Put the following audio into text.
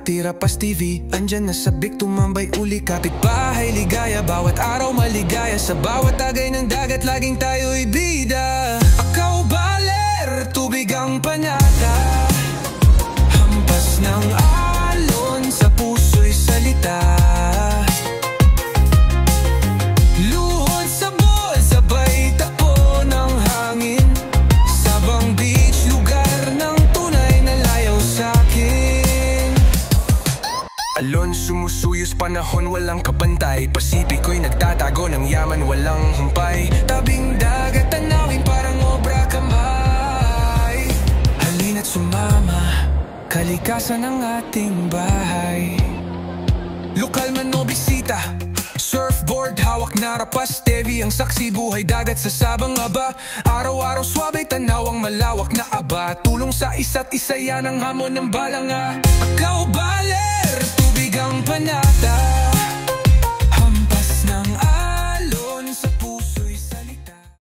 nakatira pas TV. Andyan na sabik, tumambay uli, kapitbahay ligaya. Bawat araw maligaya, sa bawat tagay ng dagat laging tayo'y bida. Akaw baler, tubig ang panata, hampas ng alon, sa puso'y salita. Luhod sa bol, sabay tapo ng hangin. Sabang beach, lugar ng tunay na layaw sa'kin. Alon, sumusuyos panahon, walang kabantay. Pasipiko'y nagtatago ng yaman, walang humpay. Tabing dagat, tanawin parang obra kamay. Halina't sumama, kalikasan ng ating bahay. Lokal man o bisita, surfboard, hawak na rapas, TV ang saksi, buhay dagat sa sabang aba. Araw-araw swabay, tanawang malawak na aba. Tulong sa isa't isa, yan ang hamon ng balanga. Akaw baler, tubig ang panata,